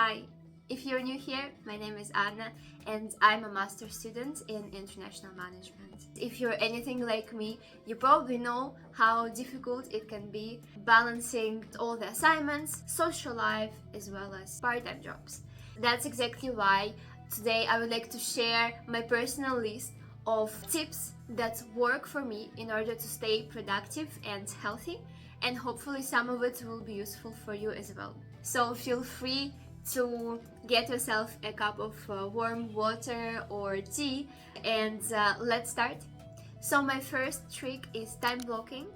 Hi, if you're new here, my name is Anna and I'm a master's student in international management. If you're anything like me, you probably know how difficult it can be balancing all the assignments, social life, as well as part-time jobs. That's exactly why today I would like to share my personal list of tips that work for me in order to stay productive and healthy, and hopefully some of it will be useful for you as well. So feel free to get yourself a cup of warm water or tea and let's start. So my first trick is time blocking,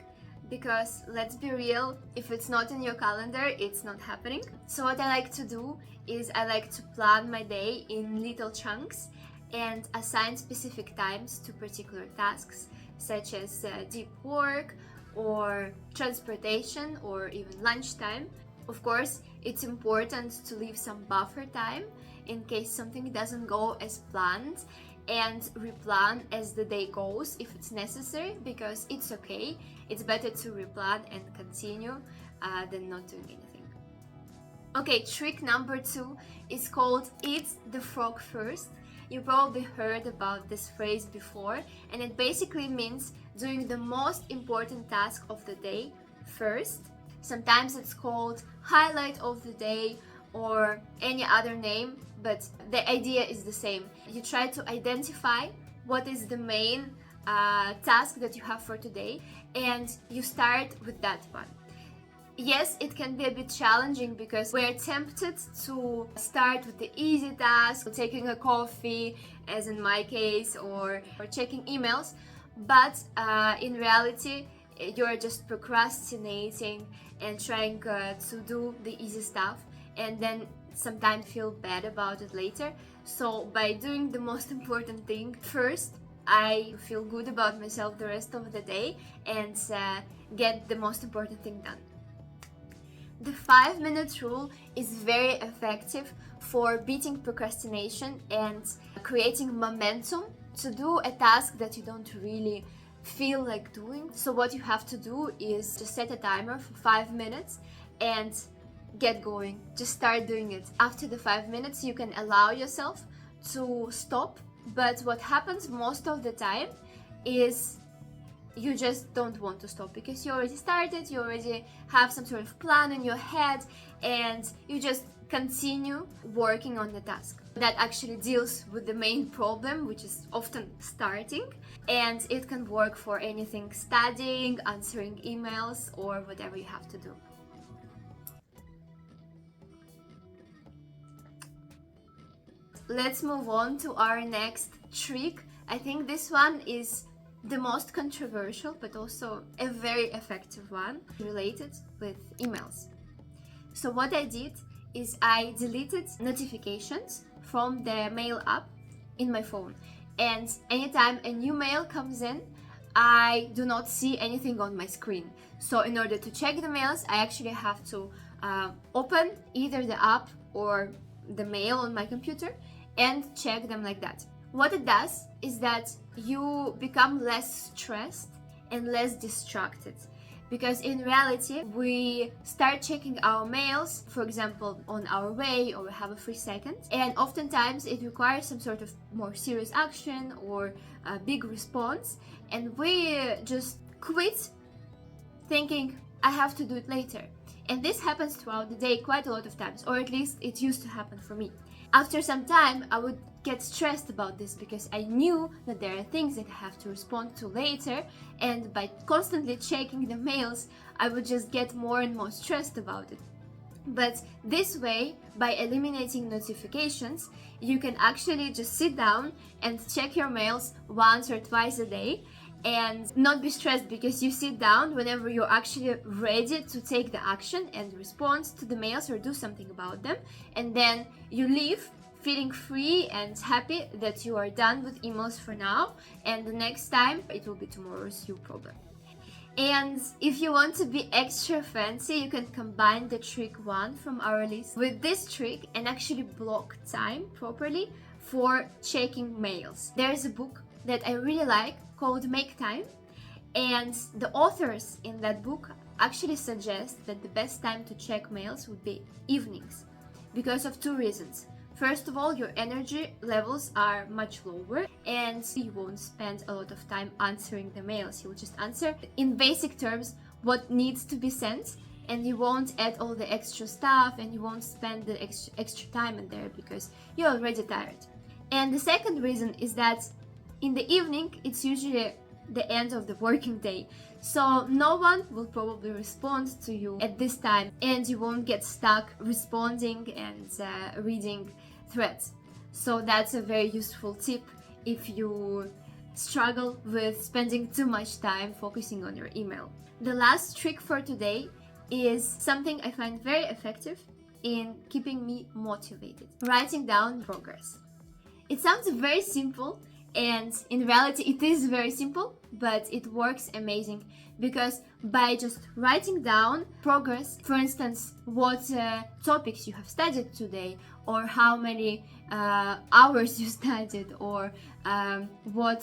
because let's be real, if it's not in your calendar, it's not happening. So what I like to do is I like to plan my day in little chunks and assign specific times to particular tasks, such as deep work or transportation or even lunchtime. Of course, it's important to leave some buffer time in case something doesn't go as planned, and replan as the day goes if it's necessary, because it's okay. It's better to replan and continue than not doing anything. Okay, trick number 2 is called eat the frog first. You probably heard about this phrase before, and it basically means doing the most important task of the day first. Sometimes it's called highlight of the day or any other name, but the idea is the same. You try to identify what is the main task that you have for today, and you start with that one. Yes, it can be a bit challenging because we're tempted to start with the easy task, taking a coffee, as in my case, or checking emails, but in reality, you're just procrastinating and trying to do the easy stuff, and then sometimes feel bad about it later. So by doing the most important thing first, I feel good about myself the rest of the day and get the most important thing done. The 5-minute rule is very effective for beating procrastination and creating momentum to do a task that you don't really feel like doing. So what you have to do is just set a timer for 5 minutes and get going. Just start doing it. After the 5 minutes, you can allow yourself to stop. But what happens most of the time is you just don't want to stop, because you already started, you already have some sort of plan in your head, and you just continue working on the task that actually deals with the main problem, which is often starting. And it can work for anything: studying, answering emails, or whatever you have to do. Let's move on to our next trick. I think this one is the most controversial, but also a very effective one related with emails. So what I did is I deleted notifications from the mail app in my phone, and anytime a new mail comes in, I do not see anything on my screen. So in order to check the mails, I actually have to open either the app or the mail on my computer and check them like that. What it does is that you become less stressed and less distracted, because in reality we start checking our mails, for example, on our way, or we have a free second, and oftentimes it requires some sort of more serious action or a big response, and we just quit thinking I have to do it later. And this happens throughout the day quite a lot of times, or at least it used to happen for me. After some time, I would get stressed about this because I knew that there are things that I have to respond to later, and by constantly checking the mails, I would just get more and more stressed about it. But this way, by eliminating notifications, you can actually just sit down and check your mails once or twice a day and not be stressed, because you sit down whenever you're actually ready to take the action and respond to the mails or do something about them, and then you leave feeling free and happy that you are done with emails for now, and the next time it will be tomorrow's your problem. And if you want to be extra fancy, you can combine the trick 1 from our list with this trick and actually block time properly for checking mails. There's a book that I really like called Make Time, and the authors in that book actually suggest that the best time to check mails would be evenings, because of two reasons. First of all, your energy levels are much lower and you won't spend a lot of time answering the mails. You'll just answer in basic terms what needs to be sent, and you won't add all the extra stuff and you won't spend the extra time in there because you're already tired. And the second reason is that in the evening it's usually the end of the working day, so no one will probably respond to you at this time and you won't get stuck responding and reading threads. So that's a very useful tip if you struggle with spending too much time focusing on your email. The last trick for today is something I find very effective in keeping me motivated: writing down progress. It sounds very simple, and in reality it is very simple, but it works amazing because by just writing down progress, for instance, what topics you have studied today, or how many hours you studied, or what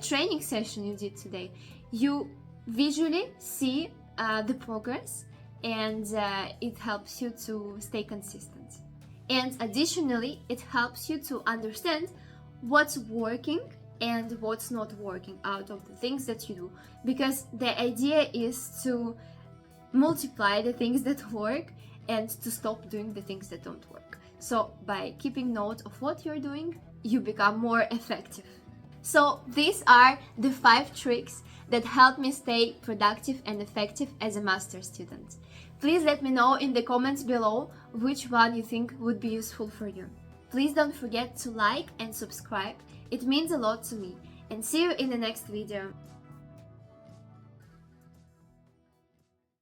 training session you did today, you visually see the progress, and it helps you to stay consistent. And additionally, it helps you to understand what's working and what's not working out of the things that you do, because the idea is to multiply the things that work and to stop doing the things that don't work. So by keeping note of what you're doing, you become more effective. So these are the 5 tricks that help me stay productive and effective as a master's student. Please let me know in the comments below which one you think would be useful for you. Please don't forget to like and subscribe, it means a lot to me, and see you in the next video.